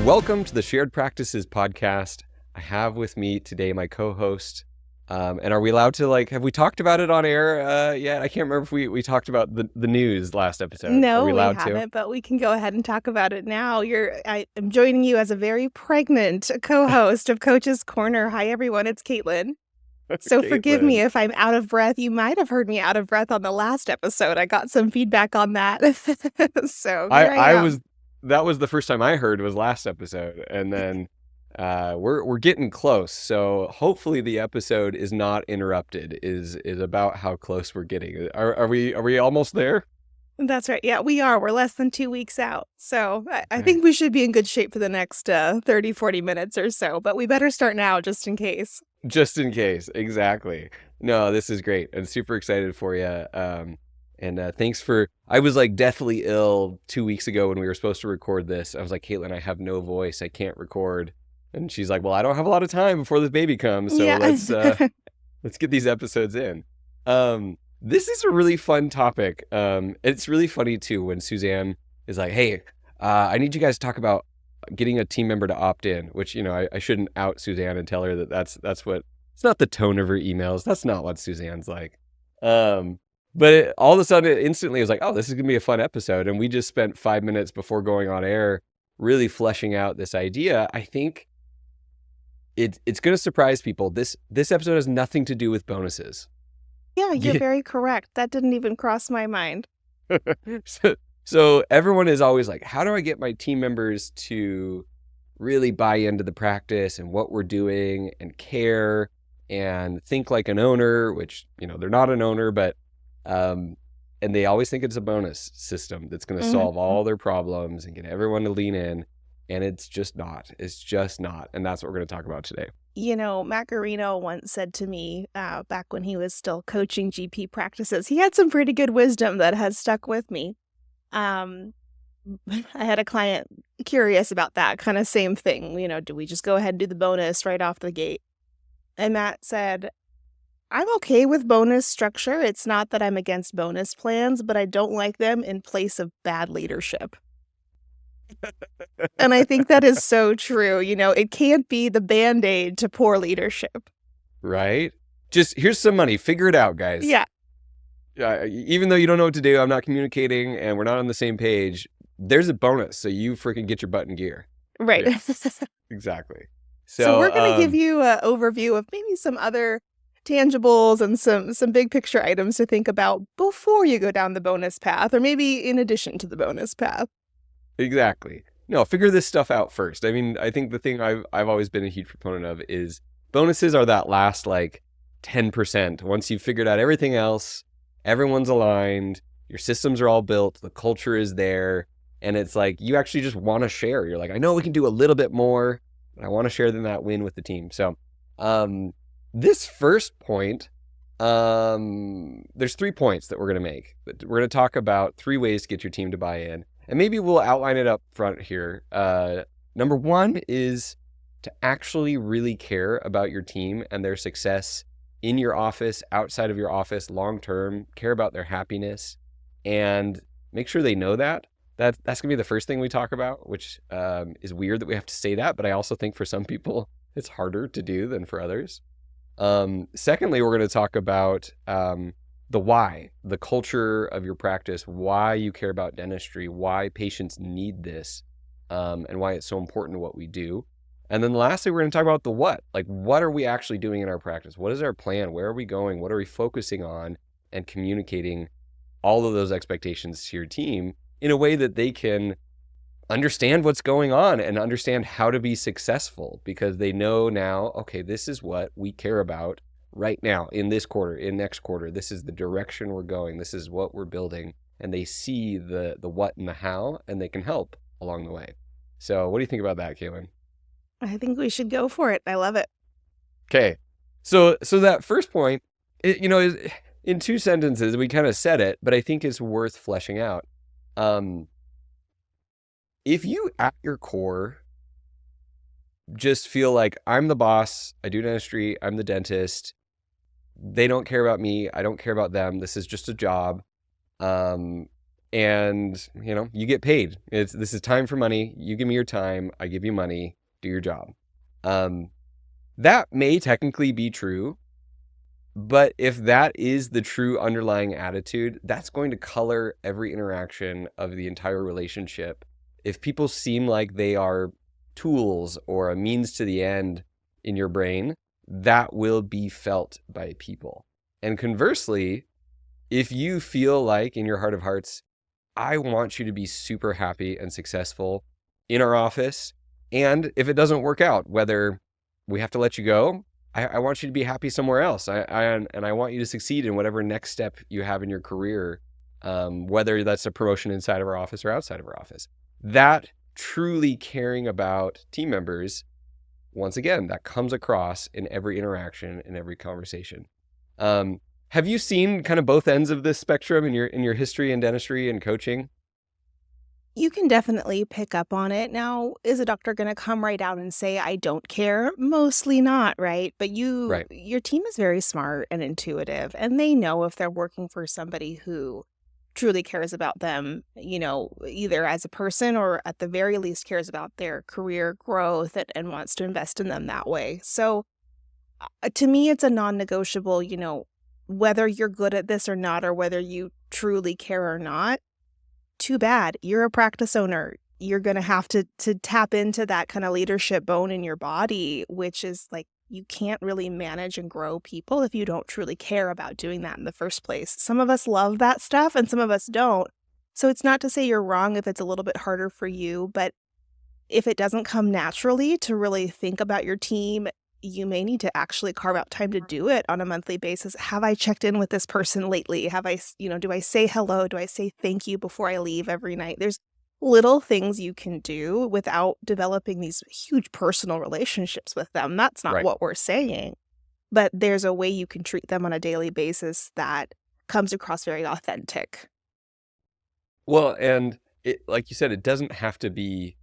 Welcome to the Shared Practices podcast. I have with me today my co-host. And are we allowed to, have we talked about it on air yet? I can't remember if we talked about the news last episode. Are we No, we allowed to? haven't, but we can go ahead and talk about it now. I'm joining you as a very pregnant co-host of Coach's Corner. Hi, everyone. It's Caitlin. So forgive me Caitlin. if I'm out of breath. You might have heard me out of breath on the last episode. I got some feedback on that. So here I am. That was the first time I heard was last episode. And then we're getting close. So hopefully the episode is not interrupted, is about how close we're getting. Are we almost there? That's right. Yeah, we are. We're less than 2 weeks out. So I think we should be in good shape for the next 30, 40 minutes or so. But we better start now just in case. Just in case. Exactly. No, this is great. I'm super excited for you. And thanks for, I was deathly ill 2 weeks ago when we were supposed to record this. I was like, Caitlin, I have no voice. I can't record. And she's like, well, I don't have a lot of time before the baby comes. So Yeah. let's get these episodes in. This is a really fun topic. It's really funny too when Suzanne is like, hey, I need you guys to talk about getting a team member to opt in, which, I shouldn't out Suzanne and tell her that that's what, it's not the tone of her emails. That's not what Suzanne's like. But all of a sudden, it instantly was like, oh, this is going to be a fun episode. And we just spent 5 minutes before going on air really fleshing out this idea. I think it's going to surprise people. This episode has nothing to do with bonuses. Yeah, you're very correct. That didn't even cross my mind. So everyone is always like, how do I get my team members to really buy into the practice and what we're doing and care and think like an owner, which, they're not an owner, but and they always think it's a bonus system that's going to solve all their problems and get everyone to lean in. And it's just not. It's just not. And that's what we're going to talk about today. Matt Garino once said to me back when he was still coaching GP practices, he had some pretty good wisdom that has stuck with me. I had a client curious about that kind of same thing. Do we just go ahead and do the bonus right off the gate? And Matt said, I'm okay with bonus structure. It's not that I'm against bonus plans, but I don't like them in place of bad leadership. And I think that is so true. It can't be the Band-Aid to poor leadership. Right? Just here's some money. Figure it out, guys. Yeah. Even though you don't know what to do, I'm not communicating, and we're not on the same page, there's a bonus, so you freaking get your butt in gear. Right. Yeah, exactly. So we're going to give you an overview of maybe some other tangibles and some big picture items to think about before you go down the bonus path, or maybe in addition to the bonus path. Exactly. No, figure this stuff out first. I mean, I think the thing I've always been a huge proponent of is bonuses are that last 10%. Once you've figured out everything else, everyone's aligned, your systems are all built, the culture is there, and it's you actually just want to share. You're like, I know we can do a little bit more, but I want to share that win with the team. So this first point, there's 3 points that we're going to make. We're going to talk about 3 ways to get your team to buy in. And maybe we'll outline it up front here. Number 1 is to actually really care about your team and their success in your office, outside of your office, long-term, care about their happiness, and make sure they know that. That's going to be the first thing we talk about, which is weird that we have to say that, but I also think for some people it's harder to do than for others. Secondly, we're going to talk about the why, the culture of your practice, why you care about dentistry, why patients need this, and why it's so important what we do. And then lastly, we're going to talk about the what. What are we actually doing in our practice? What is our plan? Where are we going? What are we focusing on? And communicating all of those expectations to your team in a way that they can understand what's going on and understand how to be successful, because they know now, okay, this is what we care about right now in this quarter, in next quarter. This is the direction we're going. This is what we're building. And they see the what and the how, and they can help along the way. So what do you think about that, Caitlin? I think we should go for it. I love it. Okay. So that first point, is in 2 sentences, we kind of said it, but I think it's worth fleshing out. If you at your core just feel like I'm the boss, I do dentistry, I'm the dentist, they don't care about me, I don't care about them, this is just a job, and you get paid. This is time for money. You give me your time, I give you money, do your job. That may technically be true, but if that is the true underlying attitude, that's going to color every interaction of the entire relationship. If people seem like they are tools or a means to the end in your brain, that will be felt by people. And conversely, if you feel like in your heart of hearts, I want you to be super happy and successful in our office, and if it doesn't work out, whether we have to let you go, I want you to be happy somewhere else. And I want you to succeed in whatever next step you have in your career, whether that's a promotion inside of our office or outside of our office. That truly caring about team members, once again, that comes across in every interaction, in every conversation. Have you seen kind of both ends of this spectrum in your history in dentistry and coaching? You can definitely pick up on it. Now, is a doctor going to come right out and say, I don't care? Mostly not, right? But Right. your team is very smart and intuitive, and they know if they're working for somebody who truly cares about them, either as a person or at the very least cares about their career growth and wants to invest in them that way. So to me, it's a non-negotiable, whether you're good at this or not, or whether you truly care or not. Too bad. You're a practice owner. You're going to have to tap into that kind of leadership bone in your body, which is like you can't really manage and grow people if you don't truly care about doing that in the first place. Some of us love that stuff and some of us don't. So it's not to say you're wrong if it's a little bit harder for you, but if it doesn't come naturally to really think about your team, you may need to actually carve out time to do it on a monthly basis. Have I checked in with this person lately? Do I say hello? Do I say thank you before I leave every night? There's little things you can do without developing these huge personal relationships with them. That's not Right. what we're saying. But there's a way you can treat them on a daily basis that comes across very authentic. Well, and like you said, it doesn't have to be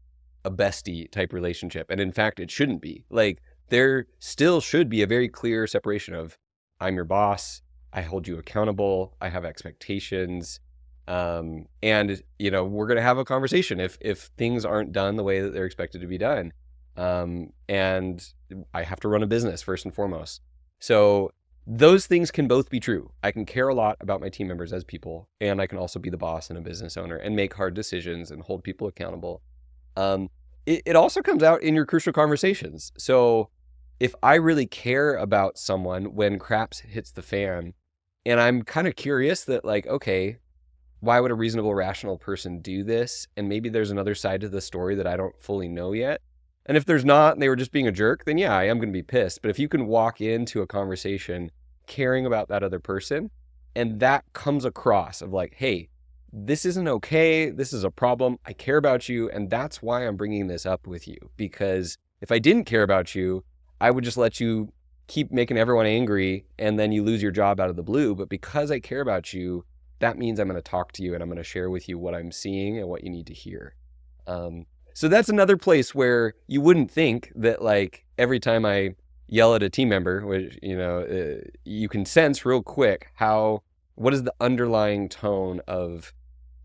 a bestie type relationship. And in fact, it shouldn't be. Like, there still should be a very clear separation of I'm your boss, I hold you accountable, I have expectations. And we're going to have a conversation if things aren't done the way that they're expected to be done. And I have to run a business first and foremost. So those things can both be true. I can care a lot about my team members as people, and I can also be the boss and a business owner and make hard decisions and hold people accountable. It also comes out in your crucial conversations. So if I really care about someone when craps hits the fan, and I'm kind of curious that like, okay, why would a reasonable, rational person do this? And maybe there's another side to the story that I don't fully know yet. And if there's not, and they were just being a jerk, then yeah, I am going to be pissed. But if you can walk into a conversation caring about that other person, and that comes across of like, hey, this isn't okay. This is a problem. I care about you. And that's why I'm bringing this up with you. Because if I didn't care about you, I would just let you keep making everyone angry and then you lose your job out of the blue. But because I care about you, that means I'm going to talk to you and I'm going to share with you what I'm seeing and what you need to hear. So that's another place where you wouldn't think that like every time I yell at a team member, which, you can sense real quick what is the underlying tone of,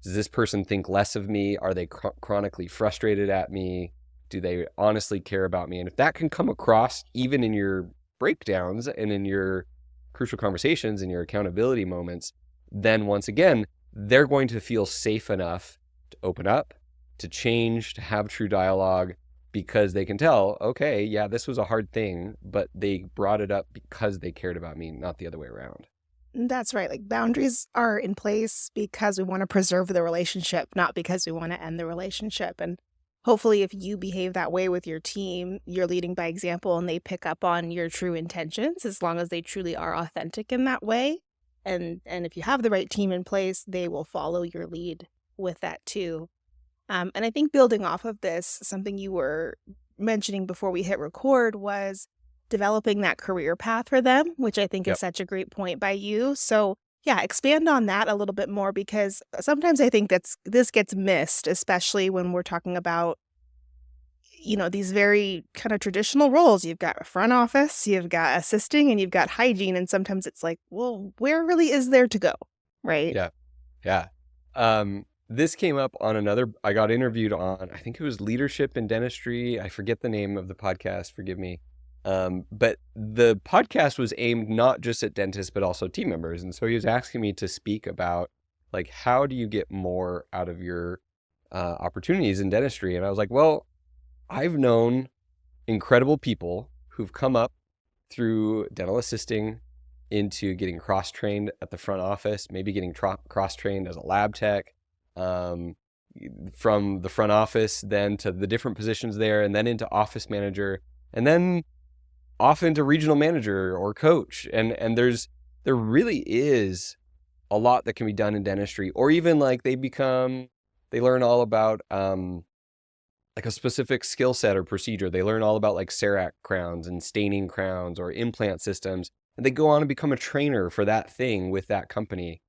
does this person think less of me? Are they chronically frustrated at me? Do they honestly care about me? And if that can come across even in your breakdowns and in your crucial conversations and your accountability moments, then once again, they're going to feel safe enough to open up, to change, to have true dialogue, because they can tell, okay, yeah, this was a hard thing, but they brought it up because they cared about me, not the other way around. That's right. Like boundaries are in place because we want to preserve the relationship, not because we want to end the relationship. And hopefully, if you behave that way with your team, you're leading by example and they pick up on your true intentions as long as they truly are authentic in that way. And if you have the right team in place, they will follow your lead with that too. And I think building off of this, something you were mentioning before we hit record was developing that career path for them, which I think is Yep. such a great point by you. So yeah, expand on that a little bit more because sometimes I think this gets missed, especially when we're talking about, these very kind of traditional roles. You've got front office, you've got assisting, and you've got hygiene. And sometimes it's like, well, where really is there to go? Right. Yeah. Yeah. this came up on I got interviewed on, I think it was Leadership in Dentistry. I forget the name of the podcast, forgive me. But the podcast was aimed not just at dentists, but also team members. And so he was asking me to speak about, like, how do you get more out of your opportunities in dentistry? And I was like, well, I've known incredible people who've come up through dental assisting into getting cross-trained at the front office, maybe getting cross-trained as a lab tech, um, from the front office, then to the different positions there, and then into office manager, and then off into regional manager or coach. And there really is a lot that can be done in dentistry, or even like they learn all about like a specific skill set or procedure. They learn all about like CEREC crowns and staining crowns or implant systems, and they go on and become a trainer for that thing with that company.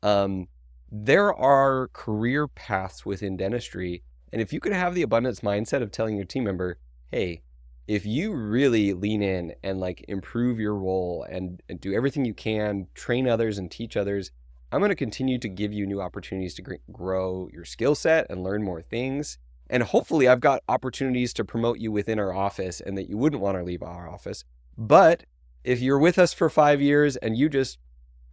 Um, there are career paths within dentistry. And if you can have the abundance mindset of telling your team member, hey, if you really lean in and like improve your role and do everything you can, train others and teach others, I'm going to continue to give you new opportunities to grow your skill set and learn more things. And hopefully I've got opportunities to promote you within our office and that you wouldn't want to leave our office. But if you're with us for 5 years and you just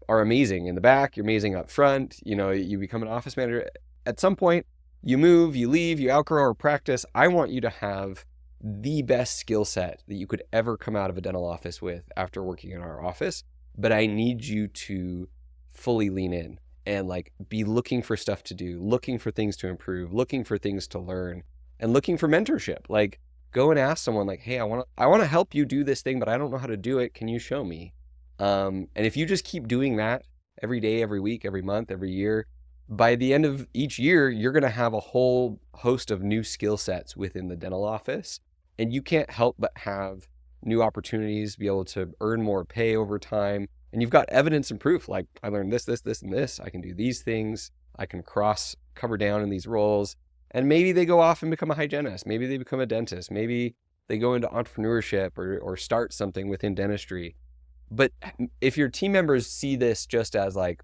are amazing in the back, you're amazing up front, you become an office manager, at some point you move, you leave, you outgrow our practice. I want you to have the best skill set that you could ever come out of a dental office with after working in our office. But I need you to fully lean in and like be looking for stuff to do, looking for things to improve, looking for things to learn, and looking for mentorship. Like go and ask someone like, hey, I want to help you do this thing, but I don't know how to do it. Can you show me? And if you just keep doing that every day, every week, every month, every year, by the end of each year, you're going to have a whole host of new skill sets within the dental office. And you can't help but have new opportunities, be able to earn more pay over time. And you've got evidence and proof, like I learned this, and this. I can do these things. I can cover down in these roles. And maybe they go off and become a hygienist. Maybe they become a dentist. Maybe they go into entrepreneurship or start something within dentistry. But if your team members see this just as like,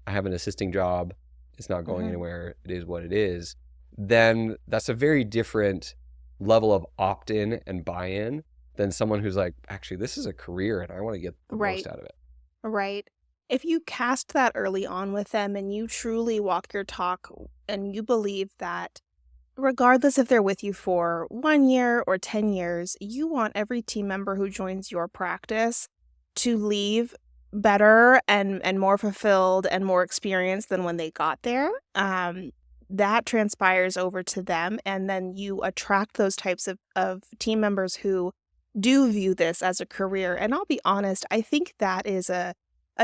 I have an assisting job, it's not going anywhere, it is what it is, then that's a very different level of opt-in and buy-in than someone who's like, actually, this is a career and I want to get the most out of it. Right. If you cast that early on with them and you truly walk your talk and you believe that regardless if they're with you for 1 year or 10 years, you want every team member who joins your practice to leave better and more fulfilled and more experienced than when they got there, that transpires over to them. And then you attract those types of team members who do view this as a career. And I'll be honest, I think that is a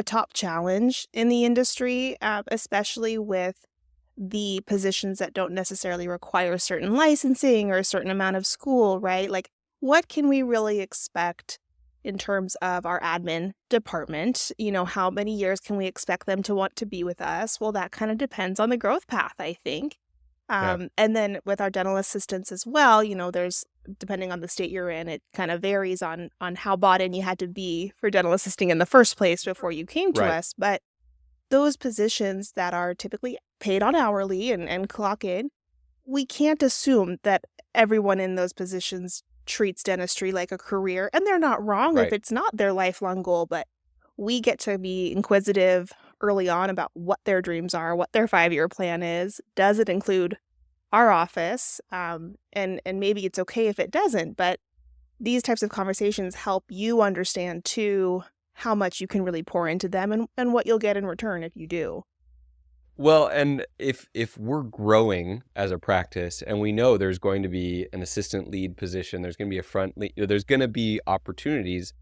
top challenge in the industry, especially with the positions that don't necessarily require certain licensing or a certain amount of school, right? Like, what can we really expect in terms of our admin department? How many years can we expect them to want to be with us? Well, that kind of depends on the growth path, I think. Yeah. And then with our dental assistants as well, there's, depending on the state you're in, it kind of varies on how bought in you had to be for dental assisting in the first place before you came to us. But those positions that are typically paid on hourly and clock in, we can't assume that everyone in those positions treats dentistry like a career. And they're not wrong if it's not their lifelong goal, but we get to be inquisitive early on about what their dreams are, what their 5-year plan is. Does it include our office? And maybe it's okay if it doesn't, but these types of conversations help you understand too how much you can really pour into them and what you'll get in return if you do. Well, and if we're growing as a practice and we know there's going to be an assistant lead position, there's going to be a front lead, there's going to be opportunities,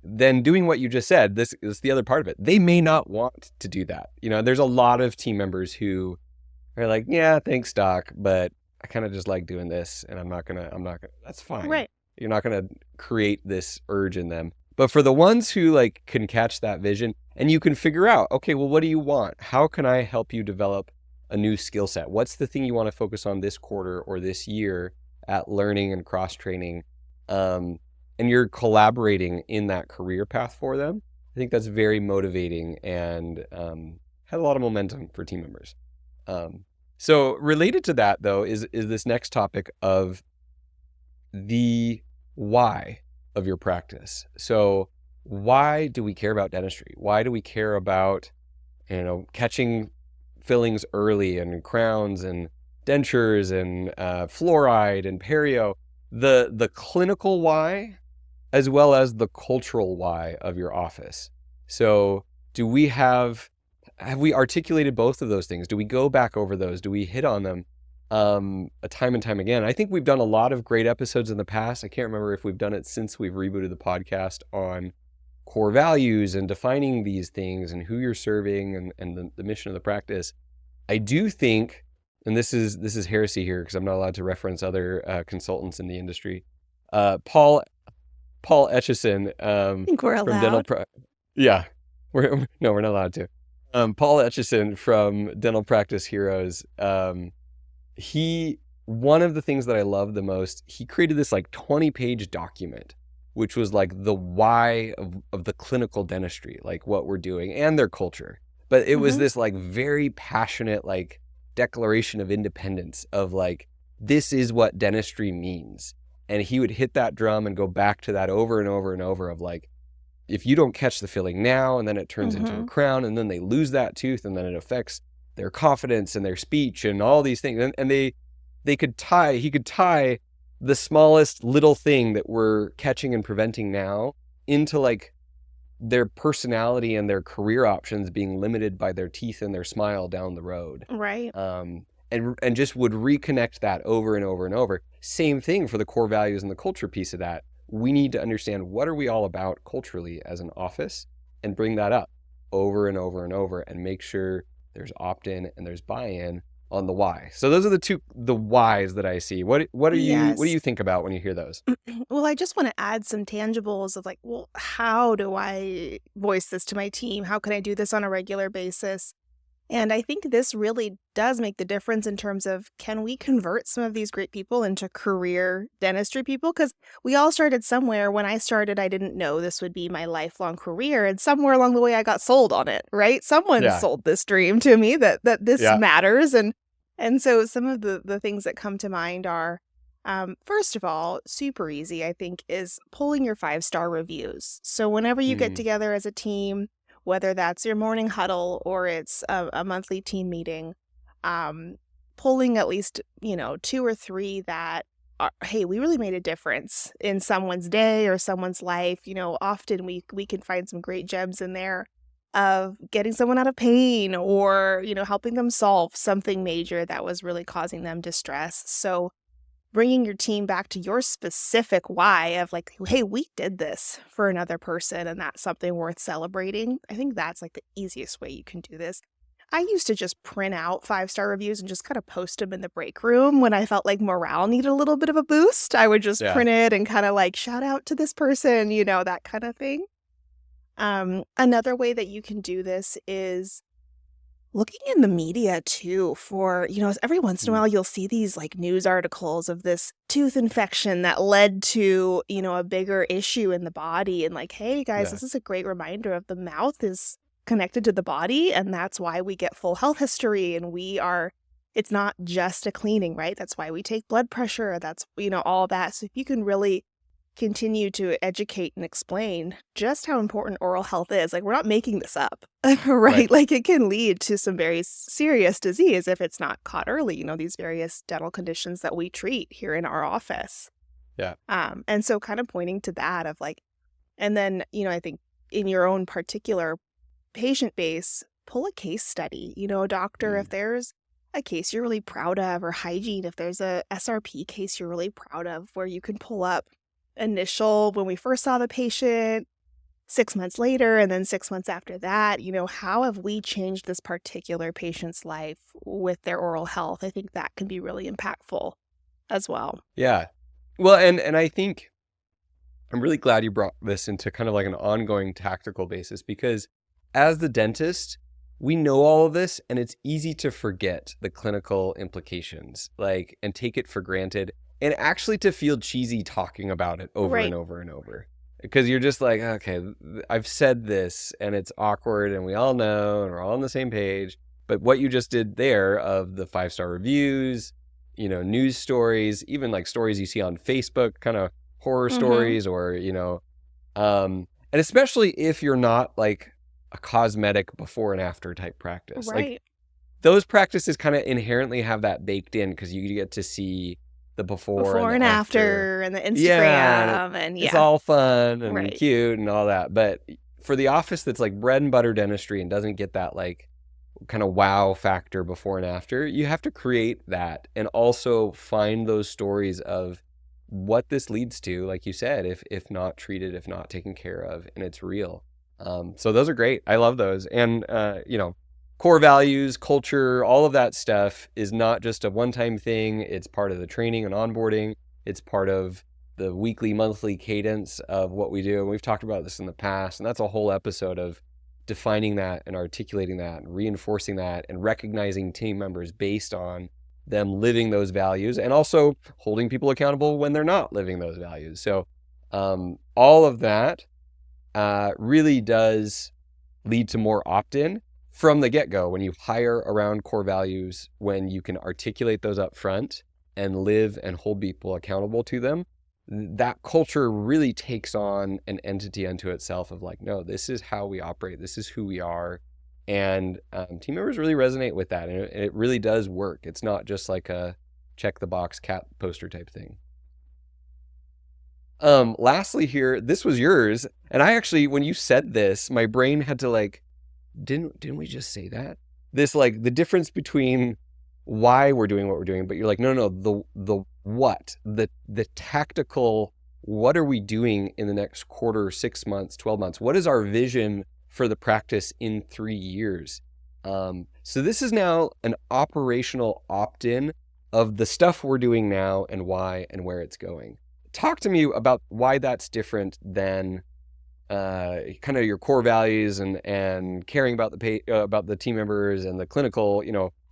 then doing what you just said, this is the other part of it. They may not want to do that. There's a lot of team members who are like, yeah, thanks, Doc, but I kind of just like doing this and I'm not gonna, that's fine. Right. You're not gonna create this urge in them. But for the ones who like can catch that vision and you can figure out, okay, well, what do you want? How can I help you develop a new skill set? What's the thing you want to focus on this quarter or this year at learning and cross-training? And you're collaborating in that career path for them. I think that's very motivating and had a lot of momentum for team members. So related to that, though, is this next topic of the why of your practice. So why do we care about dentistry? Why do we care about, catching fillings early and crowns and dentures and fluoride and perio? The clinical why, as well as the cultural why of your office. So do we have we articulated both of those things? Do we go back over those? Do we hit on them a time and time again? I think we've done a lot of great episodes in the past. I can't remember if we've done it since we've rebooted the podcast on core values and defining these things and who you're serving and the mission of the practice. I do think, and this is heresy here because I'm not allowed to reference other consultants in the industry. Paul Etchison I think we're from Dental allowed. yeah, we're not allowed to. Paul Etchison from Dental Practice Heroes. He One of the things that I love the most, he created this like 20-page document, which was like the why of the clinical dentistry, like what we're doing and their culture. But it was Hmm. this like very passionate like declaration of independence of like, this is what dentistry means. And he would hit that drum and go back to that over and over and over of like, if you don't catch the filling now, and then it turns into a Hmm. crown, and then they lose that tooth, and then it affects their confidence and their speech and all these things. And he could tie the smallest little thing that we're catching and preventing now into like their personality and their career options being limited by their teeth and their smile down the road. Right. And just would reconnect that over and over and over. Same thing for the core values and the culture piece of that. We need to understand, what are we all about culturally as an office, and bring that up over and over and over, and make sure there's opt-in and there's buy-in on the why. So those are the whys that I see. What do Yes. you think about when you hear those? Well, I just want to add some tangibles of like, well, how do I voice this to my team? How can I do this on a regular basis? And I think this really does make the difference in terms of, can we convert some of these great people into career dentistry people? Because we all started somewhere. When I started, I didn't know this would be my lifelong career. And somewhere along the way, I got sold on it, right? Someone Yeah. sold this dream to me that this Yeah. matters. And so some of the things that come to mind are, first of all, super easy, I think, is pulling your 5-star reviews. So whenever you get Mm, together as a team, whether that's your morning huddle or it's a monthly team meeting, um, pulling at least, 2 or 3 that are, hey, we really made a difference in someone's day or someone's life. Often we can find some great gems in there of getting someone out of pain or, helping them solve something major that was really causing them distress. So bringing your team back to your specific why of like, hey, we did this for another person and that's something worth celebrating. I think that's like the easiest way you can do this. I used to just print out 5-star reviews and just kind of post them in the break room when I felt like morale needed a little bit of a boost. I would just yeah. print it and kind of like shout out to this person, that kind of thing. Another way that you can do this is looking in the media too for, every once in a Mm, while you'll see these like news articles of this tooth infection that led to, a bigger issue in the body. And like, hey guys, yeah. this is a great reminder of the mouth is connected to the body. And that's why we get full health history. And it's not just a cleaning, right? That's why we take blood pressure. That's, all that. So if you can really continue to educate and explain just how important oral health is. Like, we're not making this up, Right. right? Like, it can lead to some very serious disease if it's not caught early, these various dental conditions that we treat here in our office. Yeah. And so kind of pointing to that of like, and then, I think in your own particular patient base, pull a case study, a doctor, if Mm, there's a case you're really proud of, or hygiene, if there's a SRP case you're really proud of, where you can pull up initial when we first saw the patient, 6 months later, and then 6 months after that, how have we changed this particular patient's life with their oral health? I think that can be really impactful as well. yeah. Well, and I think I'm really glad you brought this into kind of like an ongoing tactical basis, because as the dentist, we know all of this, and it's easy to forget the clinical implications, like, and take it for granted, and actually to feel cheesy talking about it over and Right. over and over. Because you're just like, okay, I've said this and it's awkward and we all know and we're all on the same page. But what you just did there of the 5-star reviews, news stories, even like stories you see on Facebook, kind of horror Mm-hmm. stories, or, and especially if you're not like a cosmetic before and after type practice. Like Right. those practices kind of inherently have that baked in because you get to see the before and Before the and after. after and the Yeah, and Instagram and it's yeah. all fun and Right. cute and all that. But for the office that's like bread and butter dentistry and doesn't get that like kind of wow factor before and after, you have to create that and also find those stories of what this leads to, like you said, if not treated, if not taken care of, and it's real. So those are great. I love those. And core values, culture, all of that stuff is not just a one-time thing. It's part of the training and onboarding. It's part of the weekly, monthly cadence of what we do. And we've talked about this in the past, and that's a whole episode of defining that and articulating that and reinforcing that and recognizing team members based on them living those values and also holding people accountable when they're not living those values. So all of that really does lead to more opt-in from the get-go when you hire around core values, when you can articulate those up front and live and hold people accountable to them. That culture really takes on an entity unto itself of like, no, this is how we operate. This is who we are. And team members really resonate with that. And it really does work. It's not just like a check the box cat poster type thing. Lastly here, this was yours. And I actually, when you said this, my brain had to like, didn't we just say that? This like the difference between why we're doing what we're doing, but you're like, no, the what, the tactical, what are we doing in the next quarter, 6 months, 12 months? What is our vision for the practice in 3 years? So this is now an operational opt-in of the stuff we're doing now and why and where it's going. Talk to me about why that's different than kind of your core values and caring about about the team members and the clinical.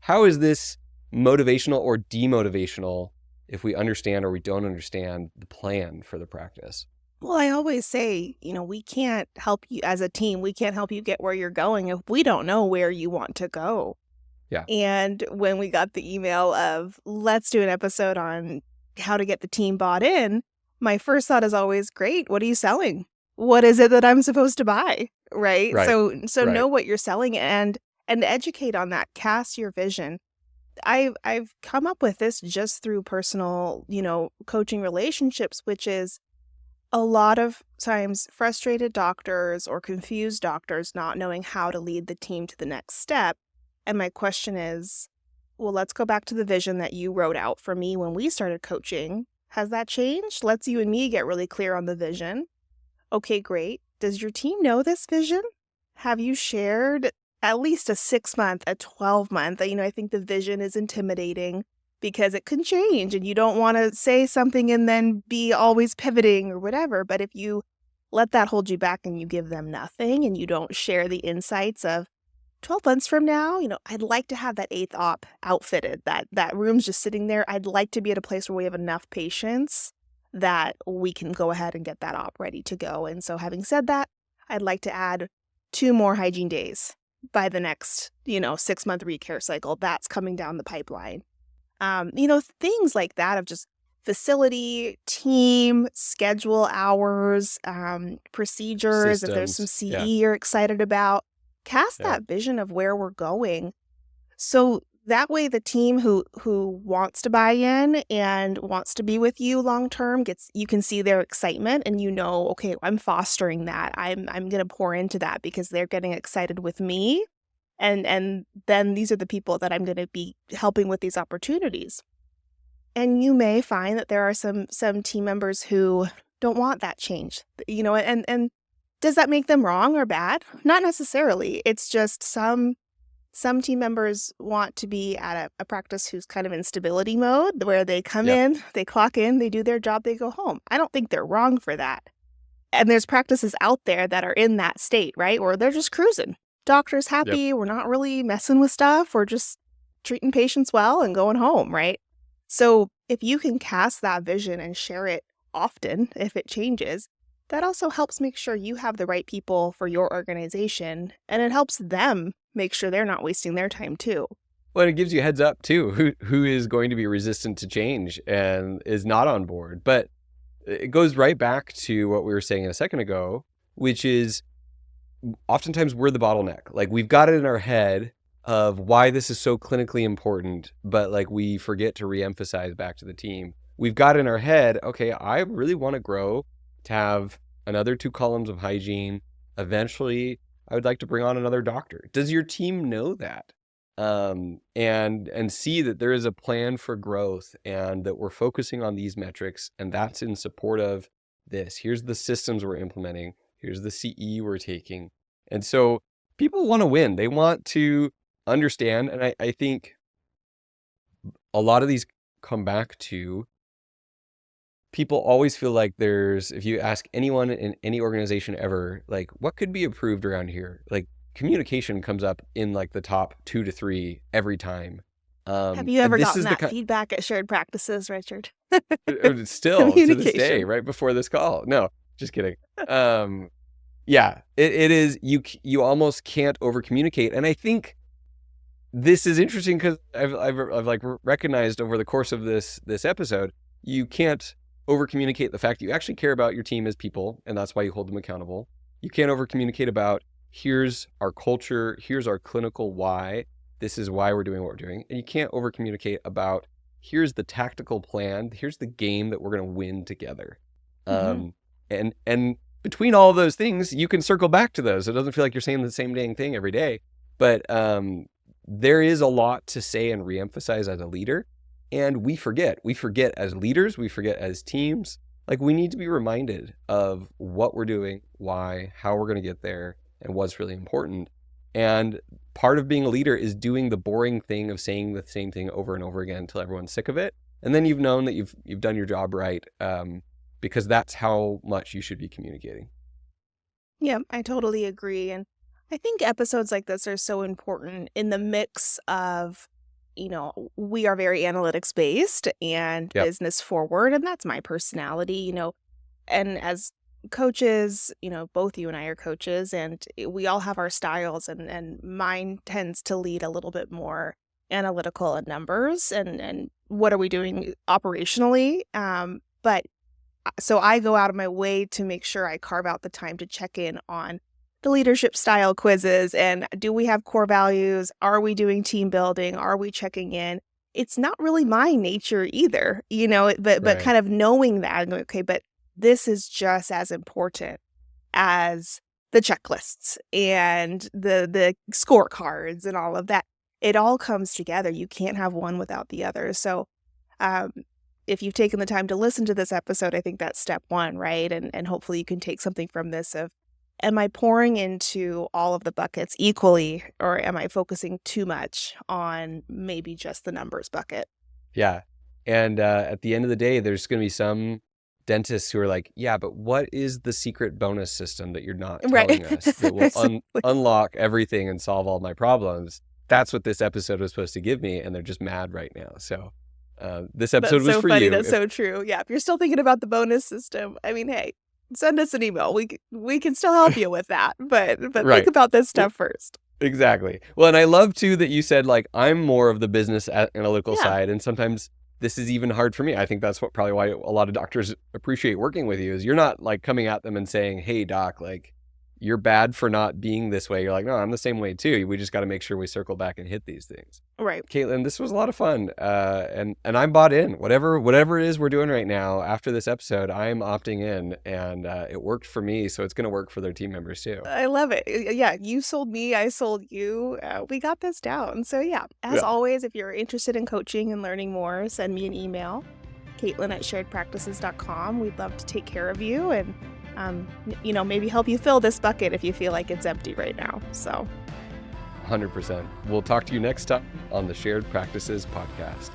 How is this motivational or demotivational if we understand or we don't understand the plan for the practice? Well, I always say, we can't help you as a team. We can't help you get where you're going if we don't know where you want to go. Yeah. And when we got the email of let's do an episode on how to get the team bought in, my first thought is always, great, what are you selling? What is it that I'm supposed to buy? Right? Right. So Right. know what you're selling and educate on that. Cast your vision. I've come up with this just through personal, coaching relationships, which is a lot of times frustrated doctors or confused doctors not knowing how to lead the team to the next step. And my question is, well, let's go back to the vision that you wrote out for me when we started coaching. Has that changed? Let's you and me get really clear on the vision. Okay, great. Does your team know this vision? Have you shared at least a 6-month, a 12-month? I think the vision is intimidating because it can change and you don't want to say something and then be always pivoting or whatever. But if you let that hold you back and you give them nothing and you don't share the insights of 12 months from now, I'd like to have that 8th op outfitted, that room's just sitting there. I'd like to be at a place where we have enough patients that we can go ahead and get that op ready to go. And so having said that, I'd like to add 2 more hygiene days by the next, 6-month recare cycle. That's coming down the pipeline. Things like that of just facility, team, schedule hours, procedures, if there's some Systems. CE Yeah. you're excited about, cast Yeah. that vision of where we're going. So that way the team who wants to buy in and wants to be with you long term you can see their excitement and okay, I'm fostering that. I'm going to pour into that because they're getting excited with me. And then these are the people that I'm going to be helping with these opportunities. And you may find that there are some team members who don't want that change, and does that make them wrong or bad? Not necessarily. It's just some team members want to be at a practice who's kind of in stability mode, where they come Yep. in, they clock in, they do their job, they go home. I don't think they're wrong for that. And there's practices out there that are in that state, right? Or they're just cruising. Doctor's Yep. happy. We're not really messing with stuff. We're just treating patients well and going home, right? So if you can cast that vision and share it often, if it changes, that also helps make sure you have the right people for your organization. And it helps them make sure they're not wasting their time too. Well, it gives you a heads up too, who is going to be resistant to change and is not on board. But it goes right back to what we were saying a second ago, which is oftentimes we're the bottleneck. Like we've got it in our head of why this is so clinically important, but like we forget to reemphasize back to the team. We've got in our head, okay, I really want to grow to have another 2 columns of hygiene. Eventually, I would like to bring on another doctor. Does your team know that? And see that there is a plan for growth and that we're focusing on these metrics, and that's in support of this. Here's the systems we're implementing. Here's the CE we're taking. And so people want to win. They want to understand. And I think a lot of these come back to people always feel like if you ask anyone in any organization ever, like what could be improved around here? Like communication comes up in like the top 2 to 3 every time. Have you ever gotten that feedback at shared practices, Richard? Still to this day, right before this call. No, just kidding. Yeah, it is. You almost can't over communicate. And I think this is interesting because I've like recognized over the course of this episode, you can't over communicate the fact that you actually care about your team as people, and that's why you hold them accountable. You can't over communicate about here's our culture, here's our clinical why, this is why we're doing what we're doing. And you can't over communicate about here's the tactical plan, here's the game that we're going to win together. And between all of those things, you can circle back to those. It doesn't feel like you're saying the same dang thing every day, but there is a lot to say and reemphasize as a leader. And we forget as leaders, we forget as teams. Like we need to be reminded of what we're doing, why, how we're going to get there, and what's really important. And part of being a leader is doing the boring thing of saying the same thing over and over again until everyone's sick of it. And then you've known that you've done your job right, because that's how much you should be communicating. Yeah, I totally agree. And I think episodes like this are so important in the mix of, we are very analytics based and business forward, and that's my personality, and as coaches, both you and I are coaches, and we all have our styles, and mine tends to lead a little bit more analytical and numbers and what are we doing operationally. But so I go out of my way to make sure I carve out the time to check in on the leadership style quizzes and do we have core values? Are we doing team building? Are we checking in? It's not really my nature either, but kind of knowing that and going, okay, but this is just as important as the checklists and the scorecards and all of that. It all comes together. You can't have one without the other. So if you've taken the time to listen to this episode, I think that's step one, right? And hopefully you can take something from this of, am I pouring into all of the buckets equally, or am I focusing too much on maybe just the numbers bucket? Yeah. And at the end of the day, there's going to be some dentists who are like, yeah, but what is the secret bonus system that you're not telling us that will unlock everything and solve all my problems? That's what this episode was supposed to give me, and they're just mad right now. So this episode was for you. That's so true. Yeah, if you're still thinking about the bonus system, I mean, hey, send us an email. We can still help you with that, but think about this stuff first. Exactly. Well, and I love too that you said like I'm more of the business analytical side, and sometimes this is even hard for me. I think that's probably why a lot of doctors appreciate working with you is you're not like coming at them and saying, "Hey, doc, like you're bad for not being this way." You're like, "No, I'm the same way too. We just got to make sure we circle back and hit these things." Right. Caitlin, this was a lot of fun. And I'm bought in. Whatever it is we're doing right now after this episode, I'm opting in, and it worked for me. So it's going to work for their team members too. I love it. Yeah. You sold me. I sold you. We got this down. So yeah, as always, if you're interested in coaching and learning more, send me an email, Caitlin@sharedpractices.com. We'd love to take care of you and, maybe help you fill this bucket if you feel like it's empty right now. So 100%. We'll talk to you next time on the Shared Practices podcast.